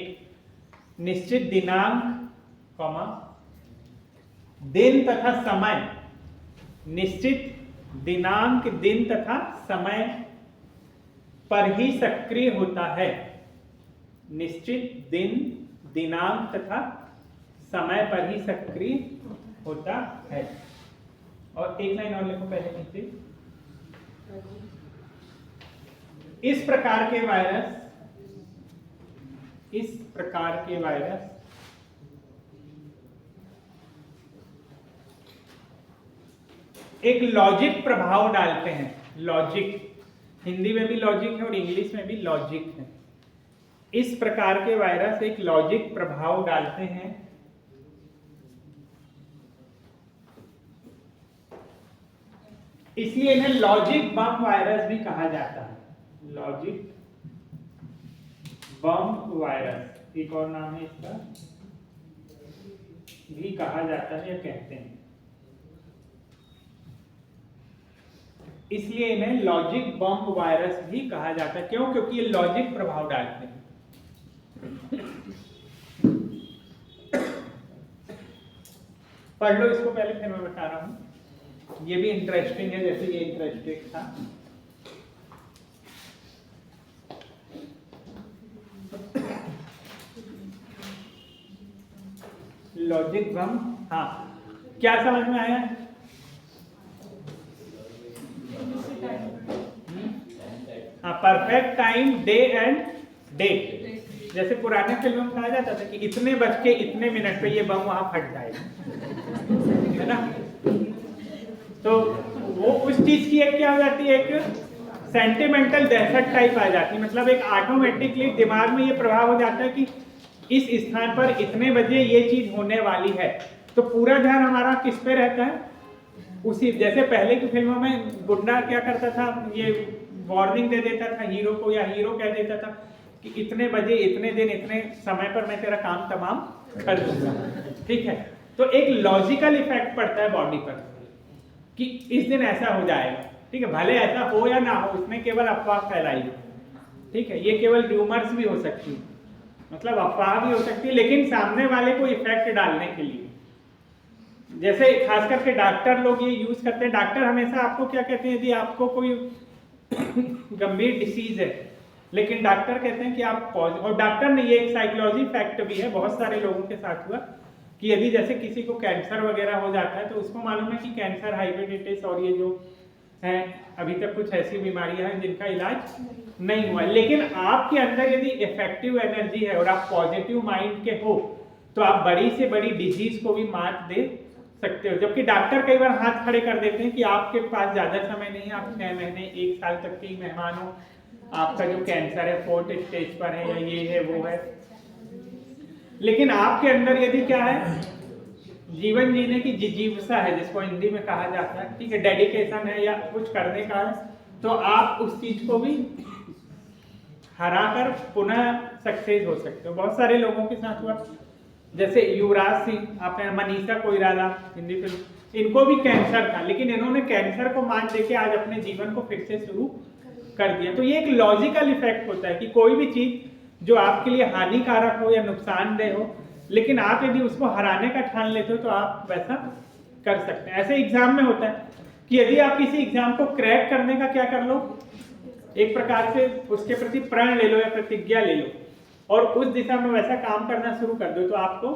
[SPEAKER 1] निश्चित दिनांक कॉमा दिन तथा समय, निश्चित दिनांक दिन तथा समय पर ही सक्रिय होता है। निश्चित दिन दिनांक तथा समय पर ही सक्रिय होता है। और एक लाइन और लिखो पहले नीचे, इस प्रकार के वायरस एक लॉजिक प्रभाव डालते हैं। लॉजिक, हिंदी में भी लॉजिक है और इंग्लिश में भी लॉजिक है। इस प्रकार के वायरस एक लॉजिक प्रभाव डालते हैं, इसलिए इन्हें लॉजिक बम वायरस भी कहा जाता है। लॉजिक बम वायरस एक और नाम है इसका, भी कहा जाता है या कहते हैं। इसलिए इन्हें लॉजिक बम वायरस भी कहा जाता है। क्यों? क्योंकि ये लॉजिक प्रभाव डालते हैं। पढ़ लो इसको पहले, फिर मैं बता रहा हूं। ये भी इंटरेस्टिंग है, जैसे ये इंटरेस्टिंग था। लॉजिक बम, हाँ, क्या समझ में आया? हाँ, perfect time, day and date. जैसे पुराने फिल्मों में कहा जाता था कि इतने बज के इतने मिनट पे ये बम वहां फट जाएगा, है ना। तो वो उस चीज की एक क्या हो जाती है, एक सेंटिमेंटल दहशत टाइप आ जाती है। मतलब एक ऑटोमेटिकली दिमाग में ये प्रभाव हो जाता है कि इस स्थान पर इतने बजे ये चीज होने वाली है। तो पूरा ध्यान हमारा किस पे रहता है, उसी। जैसे पहले की फिल्मों में गुंडा क्या करता था, ये वार्निंग दे देता था हीरो को, या हीरो कह देता था कि इतने बजे इतने दिन इतने समय पर मैं तेरा काम तमाम कर दूंगा, ठीक है। तो एक लॉजिकल इफेक्ट पड़ता है बॉडी पर कि इस दिन ऐसा हो जाएगा, ठीक है। भले ऐसा हो या ना हो, उसने केवल अफवाह फैलाई है, ठीक है। ये केवल र्यूमर्स भी हो सकती है, मतलब अफवाह भी हो सकती है, लेकिन सामने वाले को इफेक्ट डालने के लिए। जैसे खास करके डॉक्टर लोग ये यूज करते हैं। डॉक्टर हमेशा आपको क्या कहते हैं, यदि आपको कोई गंभीर डिसीज है, लेकिन डॉक्टर कहते हैं कि आप और डॉक्टर ने, ये एक साइकोलॉजी फैक्ट भी है, बहुत सारे लोगों के साथ हुआ कि यदि जैसे किसी को कैंसर वगैरह हो जाता है तो उसको मालूम है कि कैंसर, हाइपेटाइटिस और ये जो है अभी तक कुछ ऐसी बीमारियां हैं जिनका इलाज नहीं हुआ, लेकिन आपके अंदर यदि इफेक्टिव एनर्जी है और आप पॉजिटिव माइंड के हो तो आप बड़ी से बड़ी डिजीज को भी मात दे सकते हो। जबकि डॉक्टर कई बार हाथ खड़े कर देते हैं कि आपके पास ज्यादा समय नहीं है, आप 6 महीने 1 साल तक के मेहमान हो, आपका जो कैंसर है 4th स्टेज पर है, या ये है वो है। लेकिन आपके अंदर यदि क्या है, जीवन जीने की जिजीविसा है, जिसको हिंदी में कहा जाता है, ठीक है, डेडिकेशन है या कुछ करने का है, तो आप उस चीज को भी हरा कर पुनः सक्सेस हो सकते हो। बहुत सारे लोगों के साथ हुआ, जैसे युवराज सिंह, आपने मनीषा कोइराला हिंदी फिल्म, इनको भी कैंसर था, लेकिन इन्होंने कैंसर को मात देके आज अपने जीवन को फिर से शुरू कर दिया। तो ये एक लॉजिकल इफेक्ट होता है कि कोई भी चीज जो आपके लिए हानिकारक हो या नुकसानदेह हो, लेकिन आप यदि उसको हराने का ठान लेते हो तो आप वैसा कर सकते हैं। ऐसे एग्जाम में होता है कि यदि आप किसी एग्जाम को क्रैक करने का क्या कर लो, एक प्रकार से उसके प्रति प्रण ले लो या प्रतिज्ञा ले लो और उस दिशा में वैसा काम करना शुरू कर दो, तो आपको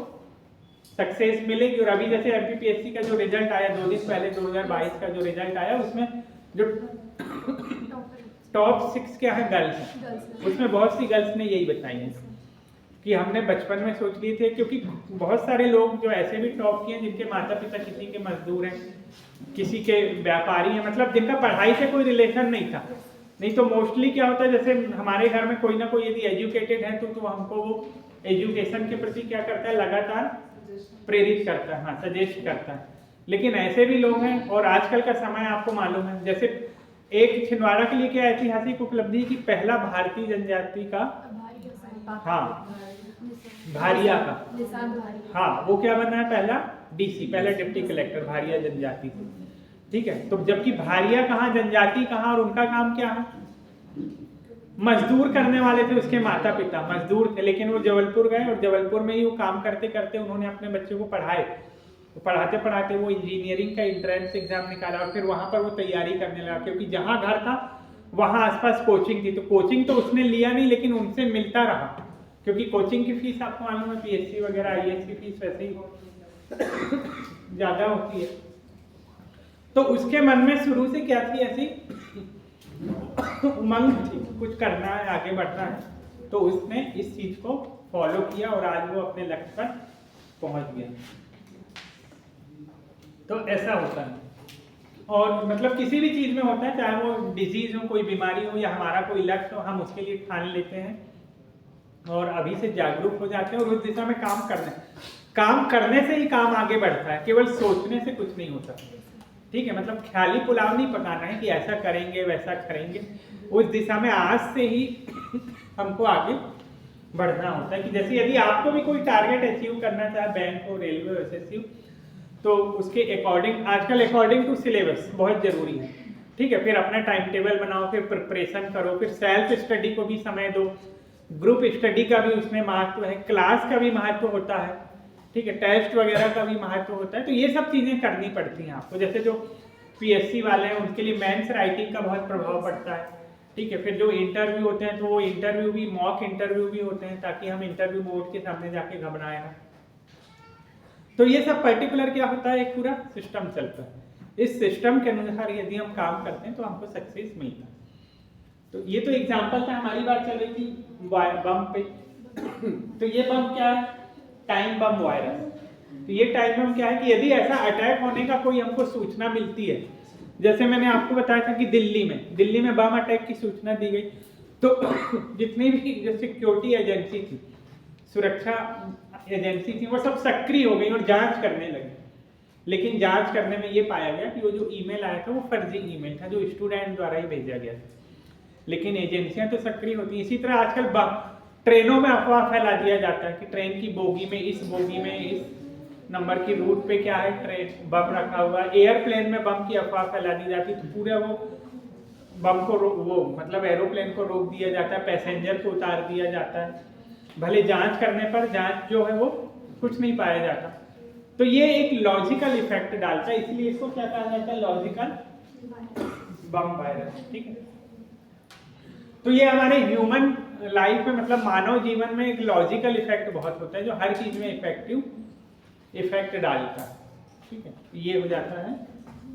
[SPEAKER 1] सक्सेस मिलेगी। और अभी जैसे एमपीपीएससी का जो रिजल्ट आया 2 दिन पहले, 2022 का जो रिजल्ट आया, उसमें जो टॉप 6 क्या है, गर्ल्स हैं, उसमें बहुत सी गर्ल्स ने यही बताई है कि हमने बचपन में सोच लिए थे, क्योंकि बहुत सारे लोग जो ऐसे भी टॉप किए हैं जिनके माता पिता किसी के मजदूर हैं, किसी के व्यापारी हैं, मतलब जिनका पढ़ाई से कोई रिलेशन नहीं था। नहीं तो मोस्टली क्या होता है, जैसे हमारे घर में कोई ना कोई यदि एजुकेटेड है तो हमको वो एजुकेशन के प्रति क्या करता है, लगातार प्रेरित करता है, हाँ सजेस्ट करता है। लेकिन ऐसे भी लोग हैं, और आजकल का समय आपको मालूम है, जैसे एक छिंदवाड़ा के लिए क्या ऐतिहासिक उपलब्धि की पहला भारतीय जनजाति का, हाँ भारिया का, हाँ वो क्या बना है, पहला डीसी, पहला डिप्टी कलेक्टर भारिया जनजाति से, ठीक है। तो जबकि भारिया कहाँ, जनजाति कहाँ, और उनका काम क्या है, मजदूर करने वाले थे, उसके माता पिता मजदूर थे, लेकिन वो जबलपुर गए और जबलपुर में ही वो काम करते करते उन्होंने अपने बच्चों को पढ़ाए। तो पढ़ाते पढ़ाते वो इंजीनियरिंग का एंट्रेंस एग्जाम निकाला और फिर वहां पर वो तैयारी करने लगा, क्योंकि जहां घर था वहां आसपास कोचिंग थी। तो कोचिंग तो उसने लिया नहीं, लेकिन उनसे मिलता रहा, क्योंकि कोचिंग की फीस आपको मालूम है, पीएससी वगैरह आईएएस की फीस वैसे ही ज्यादा होती है। तो उसके मन में शुरू से क्या थी, ऐसी उमंग थी, कुछ करना है, आगे बढ़ना है, तो उसने इस चीज को फॉलो किया और आज वो अपने लक्ष्य पर पहुंच गया। तो ऐसा होता है, और मतलब किसी भी चीज में होता है, चाहे वो डिजीज हो, कोई बीमारी हो, या हमारा कोई लक्ष्य हो, हम उसके लिए ठान लेते हैं और अभी से जागरूक हो जाते हैं और उस दिशा में काम करने से ही काम आगे बढ़ता है, केवल सोचने से कुछ नहीं होता, ठीक है। मतलब ख्याली पुलाव नहीं पकाना है कि ऐसा करेंगे वैसा करेंगे, उस दिशा में आज से ही हमको आगे बढ़ना होता है। कि जैसे यदि आपको भी कोई टारगेट अचीव करना चाहे, बैंक हो, रेलवे हो, एसएससी हो, तो उसके अकॉर्डिंग, आजकल अकॉर्डिंग टू सिलेबस बहुत जरूरी है, ठीक है। फिर अपना टाइम टेबल बनाओ, फिर प्रिपरेशन करो, फिर सेल्फ स्टडी को भी समय दो, ग्रुप स्टडी का भी उसमें महत्व है, क्लास का भी महत्व होता है, ठीक है, टेस्ट वगैरह का भी महत्व होता है। तो ये सब चीजें करनी पड़ती हैं आपको। जैसे जो पीएससी वाले हैं उनके लिए मेंस राइटिंग का बहुत प्रभाव पड़ता है, ठीक है। फिर जो इंटरव्यू होते हैं तो वो इंटरव्यू भी, मॉक इंटरव्यू भी होते हैं, ताकि हम इंटरव्यू बोर्ड के सामने जाके घबराए ना। तो ये सब पर्टिकुलर क्या होता है, एक पूरा सिस्टम चलता है। इस सिस्टम के अनुसार यदि हम काम करते हैं तो हमको सक्सेस मिलता है। तो ये तो एग्जाम्पल था, हमारी बात चल रही थी बम पे। तो ये बम क्या है, टाइम बम वायरस। तो ये टाइम बम क्या है कि यदि ऐसा अटैक होने का कोई हमको सूचना मिलती है, जैसे मैंने आपको बताया था कि दिल्ली में बम अटैक की सूचना दी गई, तो जितनी भी जो सिक्योरिटी एजेंसी थी, सुरक्षा एजेंसी थी, वो सब सक्रिय हो गई और जांच करने लगी। लेकिन जांच करने में ये पाया गया कि वो जो ईमेल आया था वो फर्जी ईमेल था, जो स्टूडेंट द्वारा ही भेजा गया था। लेकिन एजेंसियां तो सक्रिय होती हैं। इसी तरह आजकल ट्रेनों में अफवाह फैला दिया जाता है कि ट्रेन की बोगी में, इस बोगी में, इस नंबर की रूट पे क्या है, ट्रेन बम रखा हुआ है। एयरप्लेन में बम की अफवाह फैला दी जाती है, तो पूरा वो बम को वो मतलब एरोप्लेन को रोक दिया जाता है, पैसेंजर को उतार दिया जाता है। भले जांच करने पर जांच जो है वो कुछ नहीं पाया जाता। तो ये एक लॉजिकल इफेक्ट डालता है, इसलिए इसको क्या कहा जाता है, लॉजिकल बम वायरस, ठीक है। तो ये हमारे ह्यूमन लाइफ में, मतलब मानव जीवन में एक लॉजिकल इफेक्ट बहुत होता है, जो हर चीज में इफेक्टिव इफेक्ट डालता है, ठीक है। ये हो जाता है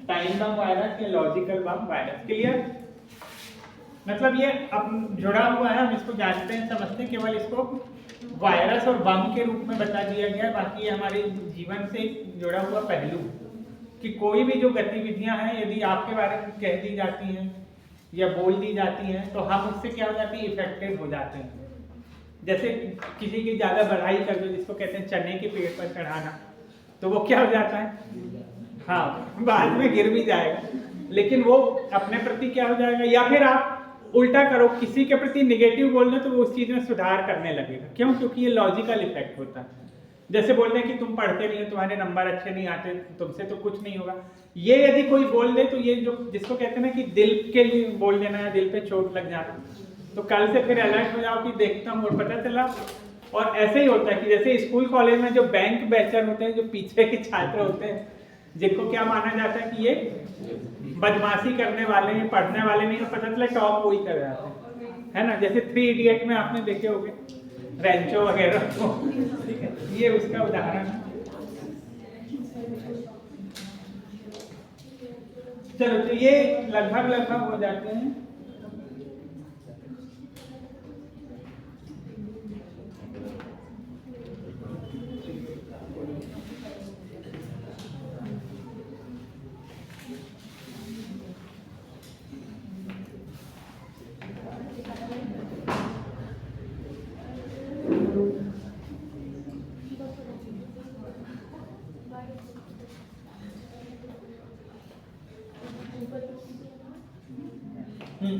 [SPEAKER 1] टाइम बम वायरस या लॉजिकल बम वायरस। क्लियर? मतलब ये अब जुड़ा हुआ है, हम इसको जानते हैं, समझते हैं, केवल इसको वायरस और बम के रूप में बता दिया गया है। बाकी ये हमारे जीवन से जुड़ा हुआ पहलू कि कोई भी जो गतिविधियां हैं, यदि आपके बारे में कह दी जाती हैं या बोल दी जाती हैं, तो हम उससे क्या हो जाते हैं, इफेक्टेड हो जाते हैं। जैसे किसी की ज्यादा बढ़ाई कर दो, जिसको कहते हैं चने के पेड़ पर चढ़ाना, तो वो क्या हो जाता है, हाँ बाद में गिर भी जाएगा, लेकिन वो अपने प्रति क्या हो जाएगा। या फिर आप उल्टा करो, किसी के प्रति निगेटिव बोल रहे तो वो उस चीज में सुधार करने लगेगा। क्यों? क्योंकि ये लॉजिकल इफेक्ट होता है। जैसे बोल रहे हैं कि तुम पढ़ते नहीं हो, तुम्हारे नंबर अच्छे नहीं आते, तुमसे तो कुछ नहीं होगा, ये यदि कोई बोल दे तो ये जो जिसको कहते हैं ना कि दिल के लिए बोल देना है, दिल पे चोट लग जाना, तो कल से फिर अलर्ट हो जाओ कि देखता हूँ और पता चला। और ऐसे ही होता है कि जैसे स्कूल कॉलेज में जो बैंक बैचर होते हैं, जो पीछे के छात्र होते हैं, जिनको क्या माना जाता है कि ये बदमाशी करने वाले हैं, पढ़ने वाले नहीं, पता चला टॉप वही कर जाते हैं, है ना। जैसे 3 इडियट में आपने देखे होंगे रेंचो वगैरह को, ठीक है, ये उसका उदाहरण है। चलो, तो ये लगभग हो जाते हैं।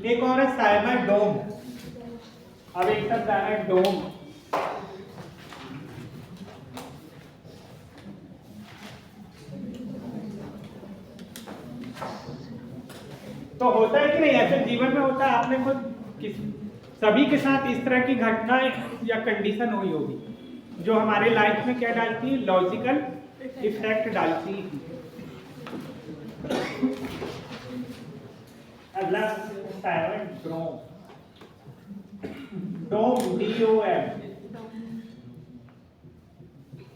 [SPEAKER 1] एक और है साइबर डोम। अब एक शब्द आ रहा है डोम। तो होता है कि नहीं, ऐसे जीवन में होता है, आपने खुद सभी के साथ इस तरह की घटनाएं या कंडीशन हुई होगी जो हमारे लाइफ में क्या डालती है, लॉजिकल इफेक्ट डालती है। अगला साइबर डोम, डोम DOM,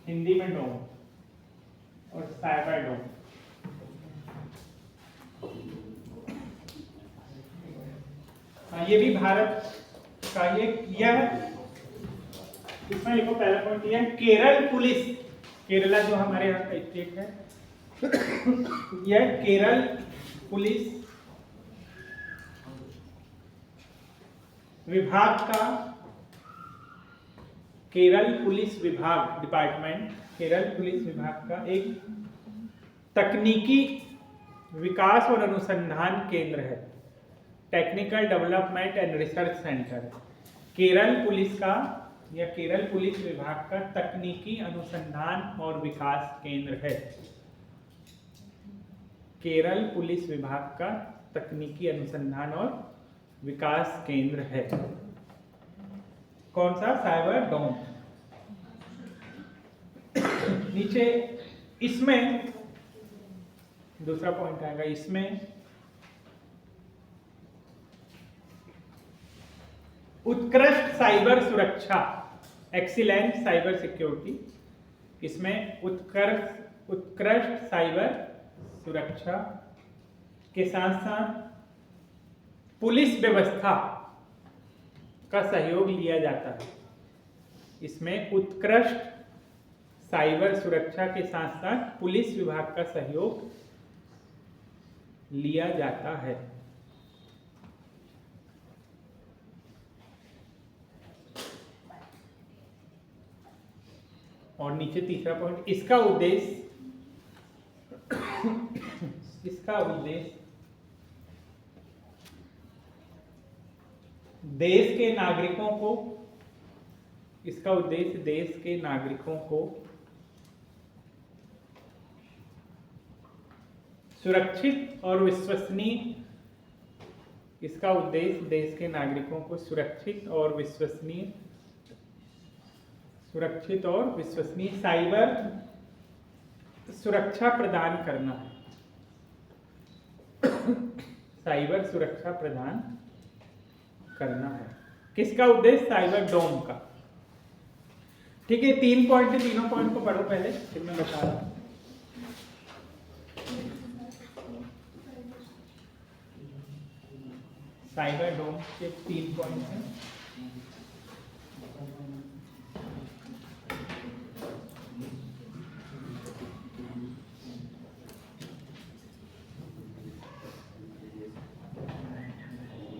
[SPEAKER 1] हिंदी में डोम और साइबर डोम। ये भी भारत का यह इसमें लिखो पहला पॉइंट यह केरल पुलिस, केरला जो हमारे यहाँ का स्टेट है, यह केरल पुलिस विभाग का, केरल पुलिस विभाग डिपार्टमेंट, केरल पुलिस विभाग का एक तकनीकी विकास और अनुसंधान केंद्र है, technical development and research centre. Kerala police का या केरल पुलिस विभाग का तकनीकी अनुसंधान और विकास केंद्र है। केरल पुलिस विभाग का तकनीकी अनुसंधान और विकास केंद्र है। कौन सा? साइबर डोम। नीचे इसमें दूसरा पॉइंट आएगा, इसमें उत्कृष्ट साइबर सुरक्षा, एक्सीलेंट साइबर सिक्योरिटी, इसमें उत्कृष्ट साइबर सुरक्षा के साथ साथ पुलिस व्यवस्था का सहयोग लिया जाता है। इसमें उत्कृष्ट साइबर सुरक्षा के साथ साथ पुलिस विभाग का सहयोग लिया जाता है। और नीचे तीसरा पॉइंट, इसका उद्देश्य देश के नागरिकों को, इसका उद्देश्य देश के नागरिकों को सुरक्षित और विश्वसनीय, इसका उद्देश्य देश के नागरिकों को सुरक्षित और विश्वसनीय साइबर सुरक्षा प्रदान करना है। साइबर सुरक्षा प्रदान करना है। किसका उद्देश्य? साइबर डोम का। ठीक है, 3 पॉइंट है, तीनों पॉइंट को पढ़ो पहले, फिर मैं बता रहा हूं। साइबर डोम के 3 पॉइंट हैं।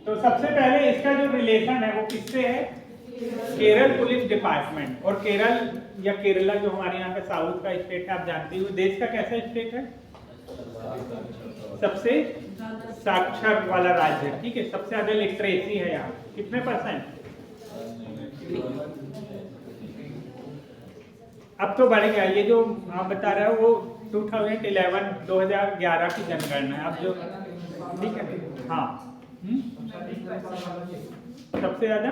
[SPEAKER 1] तो सबसे पहले इसका जो रिलेशन है वो किससे है? Kerala police department. और केरल या केरला जो हमारे यहाँ पे साउथ का स्टेट है, आप जानते हो, देश का कैसा स्टेट है? सबसे साक्षर वाला राज्य है, ठीक है, सबसे ज्यादा लिटरेसी है यहाँ। कितने %? अब तो बढ़ गया, ये जो आप बता रहे हो वो 2011 की जनगणना है। अब जो ठीक है, हाँ सबसे ज्यादा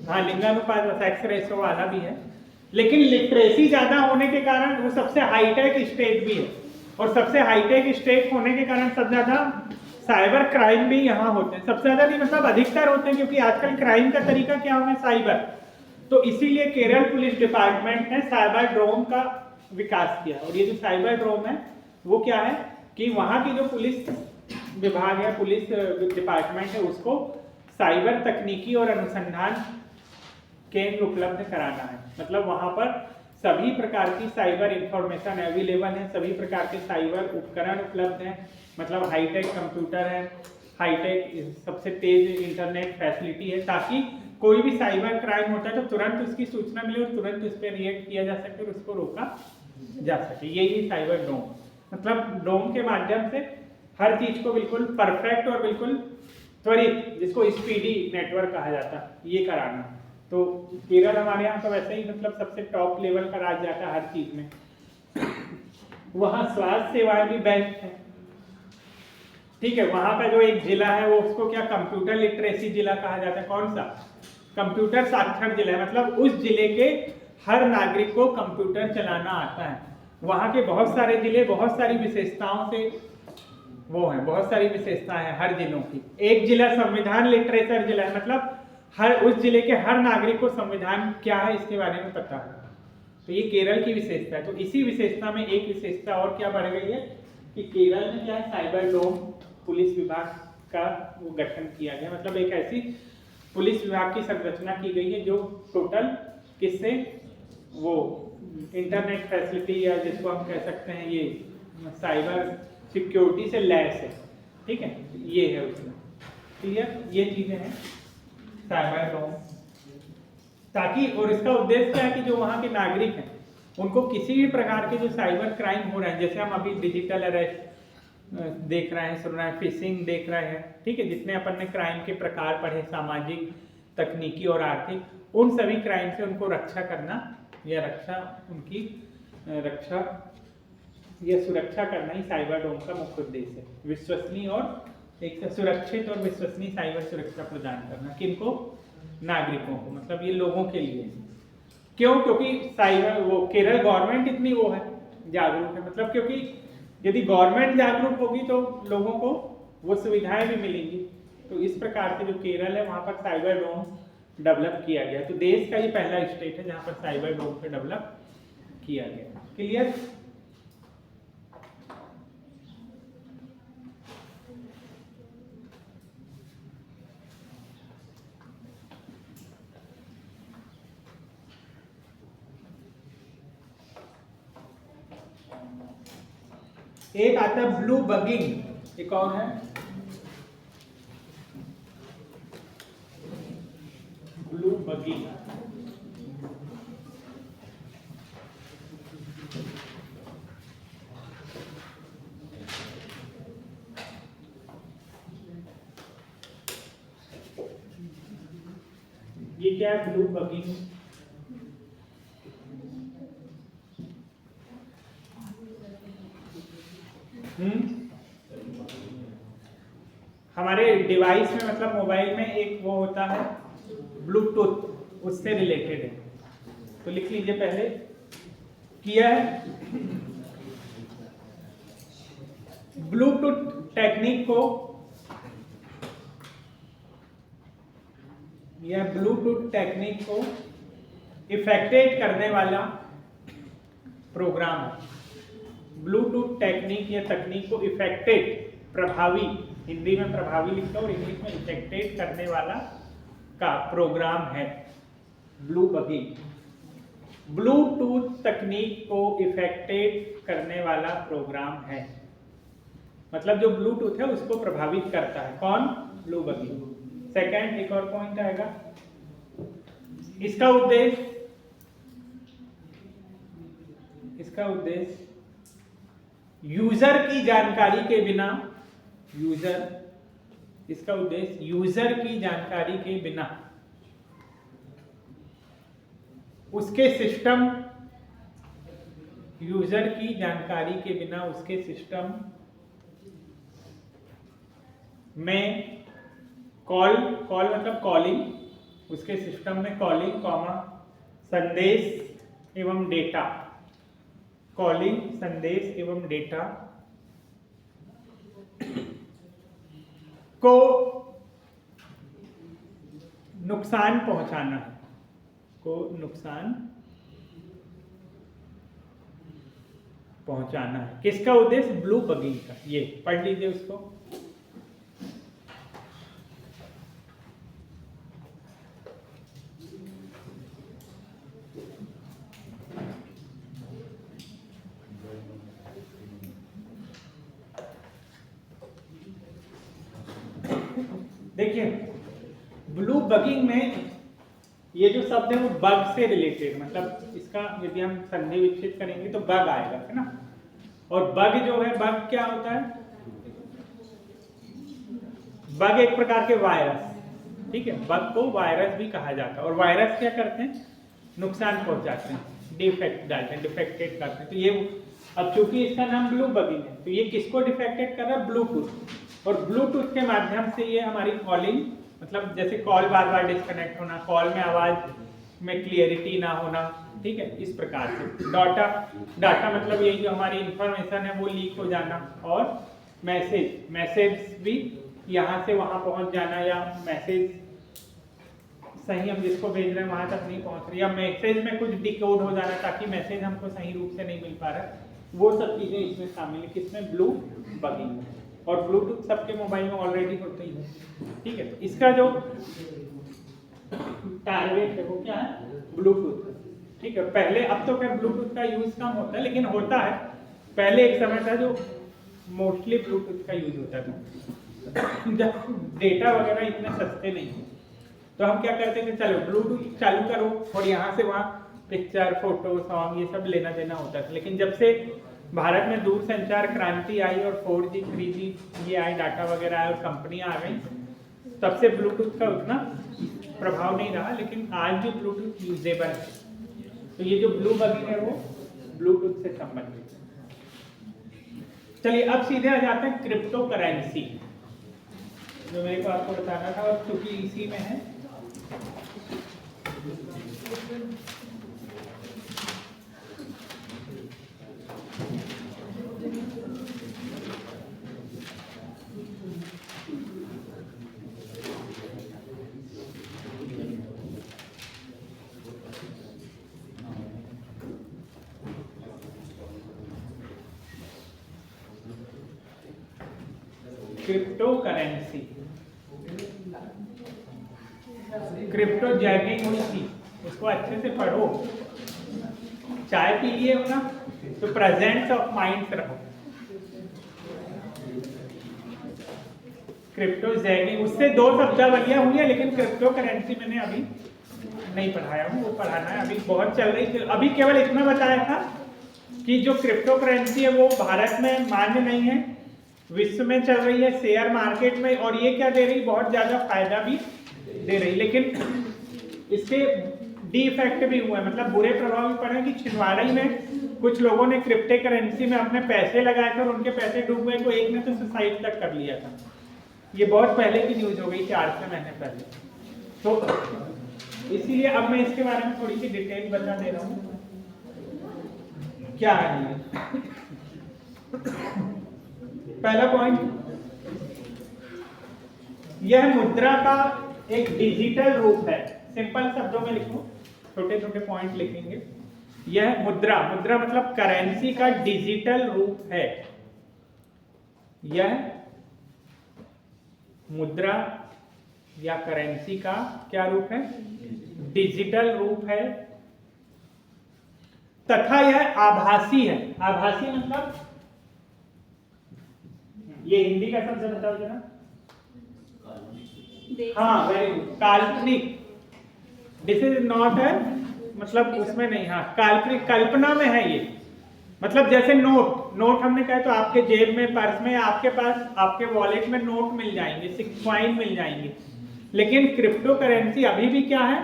[SPEAKER 1] हाँ लिंगानुपात सेक्स रेशो वाला भी है, लेकिन लिटरेसी ज्यादा होने के कारण वो सबसे हाईटेक स्टेट भी है, और सबसे हाईटेक स्टेट होने के कारण सबसे ज्यादा साइबर क्राइम भी यहाँ होते हैं। सबसे ज्यादा नहीं मतलब अधिकतर होते हैं, क्योंकि आजकल क्राइम का तरीका क्या हो गया, साइबर। तो इसीलिए केरल पुलिस डिपार्टमेंट ने साइबर ड्रोन का विकास किया। और ये जो साइबर ड्रोन है वो क्या है कि वहाँ की जो पुलिस विभाग है, पुलिस डिपार्टमेंट है, उसको साइबर तकनीकी और अनुसंधान केंद्र उपलब्ध कराना है। मतलब वहाँ पर सभी प्रकार की साइबर इंफॉर्मेशन अवेलेबल है, सभी प्रकार के साइबर उपकरण उपलब्ध हैं, मतलब हाईटेक कंप्यूटर है, हाईटेक सबसे तेज इंटरनेट फैसिलिटी है, ताकि कोई भी साइबर क्राइम होता है तो तुरंत उसकी सूचना मिले और तुरंत उस पर रिएक्ट किया जा सके और उसको रोका जा सके। यही साइबर ड्रोन, मतलब ड्रोन के माध्यम से हर चीज को बिल्कुल परफेक्ट और बिल्कुल त्वरित, जिसको स्पीडी नेटवर्क कहा जाता है, ये कराना। तो केरल हमारे यहाँ तो वैसे ही मतलब सबसे टॉप लेवल का राज्य आता है हर चीज में। वहाँ स्वास्थ्य सेवाएं भी बेस्ट है, ठीक है। वहाँ का जो एक जिला है वो उसको क्या कंप्यूटर लिटरेसी जिला कहा जाता है। कौन सा? कंप्यूटर साक्षर जिला है, मतलब उस जिले के हर नागरिक को कंप्यूटर चलाना आता है। वहाँ के बहुत सारे जिले बहुत सारी विशेषताओं से वो है, बहुत सारी विशेषताएं हैं हर जिलों की। एक जिला संविधान लिटरेचर जिला है, मतलब हर उस जिले के हर नागरिक को संविधान क्या है इसके बारे में पता है। तो ये केरल की विशेषता है। तो इसी विशेषता में एक विशेषता और क्या बढ़ गई है कि केरल में क्या है, साइबर ड्रोन पुलिस विभाग का वो गठन किया गया। मतलब एक ऐसी पुलिस विभाग की संरचना की गई है जो टोटल किससे वो इंटरनेट फैसिलिटी या जिसको हम कह सकते हैं ये साइबर सिक्योरिटी से लैस है, ठीक है। ये है उसमें क्लियर, ये चीजें हैं साइबर ड्रोन। ताकि और इसका उद्देश्य क्या है कि जो वहाँ के नागरिक हैं उनको किसी भी प्रकार के जो साइबर क्राइम हो रहे हैं, जैसे हम अभी डिजिटल अरेस्ट देख रहे हैं, सुन रहे हैं, फिशिंग देख रहे हैं, ठीक है, जितने अपन ने क्राइम के प्रकार पढ़े, सामाजिक, तकनीकी और आर्थिक, उन सभी क्राइम से उनको रक्षा करना या उनकी रक्षा या सुरक्षा करना ही साइबर ड्रोन का मुख्य उद्देश्य है। विश्वसनीय और एक सुरक्षित और विश्वसनीय साइबर सुरक्षा प्रदान करना किनको? नागरिकों को, मतलब ये लोगों के लिए। क्यों? क्योंकि साइबर वो केरल गवर्नमेंट इतनी वो है जागरूक है, मतलब क्योंकि यदि गवर्नमेंट जागरूक होगी तो लोगों को वो सुविधाएं भी मिलेंगी। तो इस प्रकार से जो केरल है वहाँ पर साइबर ड्रोन डेवलप किया गया। तो देश का ये पहला स्टेट है जहाँ पर साइबर ड्रोन पे डेवलप किया गया। क्लियर? एक आता है ब्लू बगिंग, एक और है ब्लू बगिंग। ये क्या है ब्लू बगिंग? हमारे डिवाइस में मतलब मोबाइल में एक वो होता है ब्लूटूथ, उससे रिलेटेड है। तो लिख लीजिए पहले, किया है ब्लूटूथ टेक्निक को, या ब्लूटूथ टेक्निक को इफेक्टेड करने वाला प्रोग्राम है। ब्लूटूथ टेक्निक या तकनीक को इफेक्टेड, प्रभावी, हिंदी में प्रभावी लिखा और इंग्लिश में इफेक्टेड करने वाला का प्रोग्राम है ब्लू बगिंग। ब्लूटूथ तकनीक को इफेक्टेड करने वाला प्रोग्राम है, मतलब जो ब्लूटूथ है उसको प्रभावित करता है। कौन? Blue bugging. सेकंड एक और पॉइंट आएगा, इसका उद्देश्य यूजर की जानकारी के बिना, यूजर, इसका उद्देश्य यूजर की जानकारी के बिना उसके सिस्टम, यूजर की जानकारी के बिना उसके सिस्टम में कॉल मतलब कॉलिंग, उसके सिस्टम में कॉलिंग कॉमा संदेश एवं डेटा, कॉलिंग संदेश एवं डेटा को नुकसान पहुंचाना है, को नुकसान पहुंचाना है। किसका उद्देश्य? ब्लू बगिंग का। ये पढ़ लीजिए उसको। देखिए ब्लू बगिंग में ये जो शब्द है वो बग से रिलेटेड, मतलब इसका यदि हम संधि विकसित करेंगे तो बग आएगा, है ना। और बग जो है, बग क्या होता है? बग एक प्रकार के वायरस, ठीक है, बग को वायरस भी कहा जाता है। और वायरस क्या करते हैं? नुकसान पहुंचाते हैं, डिफेक्ट डालते हैं, डिफेक्टेड करते हैं। तो ये अब चूंकि इसका नाम ब्लू बगिंग है तो ये किसको डिफेक्टेड कर रहा है? ब्लूटूथ। और ब्लूटूथ के माध्यम से ये हमारी कॉलिंग, मतलब जैसे कॉल बार बार डिस्कनेक्ट होना, कॉल में आवाज में क्लियरिटी ना होना, ठीक है, इस प्रकार से डाटा मतलब यही जो हमारी इंफॉर्मेशन है वो लीक हो जाना। और मैसेज भी यहाँ से वहाँ पहुँच जाना, या मैसेज सही हम जिसको भेज रहे हैं वहाँ तक नहीं पहुँच रही, या मैसेज में कुछ डिकोड हो जाना ताकि मैसेज हमको सही रूप से नहीं मिल पा रहा है, वो सब चीज़ें इसमें शामिल है। किसमें? Blue bugging. और ब्लूटूथ सबके मोबाइल में ऑलरेडी होते ही है, ठीक है। तो इसका जो टारगेट है वो क्या है? ब्लूटूथ, ठीक है। पहले, अब तो क्या ब्लूटूथ का यूज कम होता है, लेकिन होता है। पहले एक समय था जो मोस्टली ब्लूटूथ का यूज होता था, जब डेटा वगैरह इतने सस्ते नहीं थे तो हम क्या करते थे, चलो ब्लूटूथ चालू करो और यहाँ से वहाँ पिक्चर, फोटो, सॉन्ग ये सब लेना देना होता था। लेकिन जब से भारत में दूरसंचार क्रांति आई और 4G 3G ये आई, डाटा वगैरह आए और कंपनियां आ गई, तब से ब्लूटूथ का उतना प्रभाव नहीं रहा। लेकिन आज भी ब्लूटूथ यूजेबल है। तो ये जो ब्लू बगिंग है वो ब्लूटूथ से संबंधित है। चलिए अब सीधे आ जाते हैं क्रिप्टो करेंसी, जो मेरे को आपको बताना था और क्योंकि इसी में है। क्रिप्टो करेंसी, क्रिप्टो जैगिंग हुई थी, उसको अच्छे से पढ़ो। चाय पी लिए हो ना, तो प्रेजेंस ऑफ माइंड रहो। क्रिप्टो जैगिंग, उससे 2 शब्दावलियां हुई है, लेकिन क्रिप्टो करेंसी मैंने अभी नहीं पढ़ाया हूँ, वो पढ़ाना है। अभी बहुत चल रही थी, अभी केवल इतना बताया था कि जो क्रिप्टो करेंसी है वो भारत में मान्य नहीं है, विश्व में चल रही है शेयर मार्केट में, और ये क्या दे रही? बहुत ज्यादा फायदा भी दे रही, लेकिन इसके डी इफेक्ट भी हुए, मतलब बुरे प्रभाव भी पड़े। कि छिंदवाड़ा में कुछ लोगों ने क्रिप्टो करेंसी में अपने पैसे लगाए थे और उनके पैसे डूब गए, तो एक ने तो सुसाइड तक कर लिया था। ये बहुत पहले की न्यूज हो गई, 4-6 महीने पहले। तो इसीलिए अब मैं इसके बारे में थोड़ी सी डिटेल बता दे रहा हूँ क्या है। पहला पॉइंट, यह मुद्रा का एक डिजिटल रूप है। सिंपल शब्दों में लिखो, छोटे छोटे पॉइंट लिखेंगे। यह मुद्रा, मुद्रा मतलब करेंसी का डिजिटल रूप है। यह मुद्रा या करेंसी का क्या रूप है? डिजिटल रूप है, तथा यह आभासी है। आभासी मतलब, ये हिंदी का शब्द बताओ जरा। हाँ, वेरी गुड, काल्पनिक। दिस इज नॉट है, मतलब उसमें नहीं, हाँ काल्पनिक, कल्पना में है ये, मतलब जैसे नोट हमने कहा तो आपके जेब में, पर्स में, आपके पास आपके वॉलेट में नोट मिल जाएंगे, कॉइन मिल जाएंगे। लेकिन क्रिप्टो करेंसी अभी भी क्या है?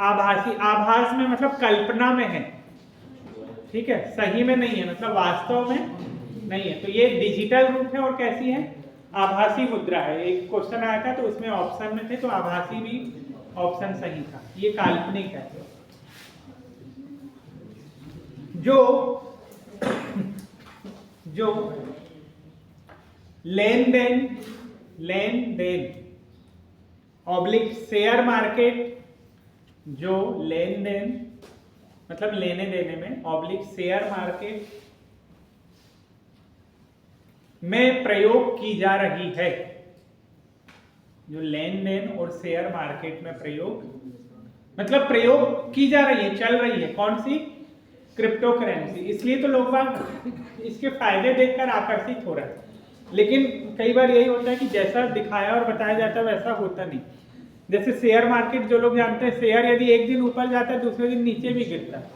[SPEAKER 1] आभासी। आभास में मतलब कल्पना में है, ठीक है, सही में नहीं है, मतलब वास्तव में नहीं है। तो ये डिजिटल रूप है और कैसी है? आभासी मुद्रा है। एक क्वेश्चन आया था तो उसमें ऑप्शन में थे, तो आभासी भी ऑप्शन सही था। ये काल्पनिक है। जो लेन देन ऑब्लिक शेयर मार्केट, जो लेन देन मतलब लेने देने में ऑब्लिक शेयर मार्केट में प्रयोग की जा रही है, जो लेन देन और शेयर मार्केट में प्रयोग मतलब प्रयोग की जा रही है, चल रही है, कौन सी? Crypto currency. इसलिए तो लोग बाग इसके फायदे देखकर आकर्षित हो रहे हैं। लेकिन कई बार यही होता है कि जैसा दिखाया और बताया जाता है वैसा होता नहीं। जैसे शेयर मार्केट जो लोग जानते हैं, शेयर यदि एक दिन ऊपर जाता है दूसरे दिन नीचे भी गिरता है।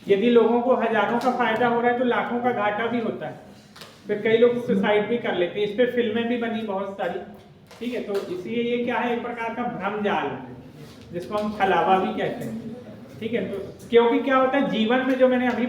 [SPEAKER 1] यदि लोगों को हजारों का फायदा हो रहा है तो लाखों का घाटा भी होता है। फिर कई लोग सुसाइड भी कर लेते हैं। इस पे फिल्में भी बनी बहुत सारी, ठीक है। तो इसलिए ये क्या है? एक प्रकार का भ्रम जाल, जिसको हम छलावा भी कहते हैं, ठीक है। तो क्योंकि क्या होता है जीवन में, जो मैंने अभी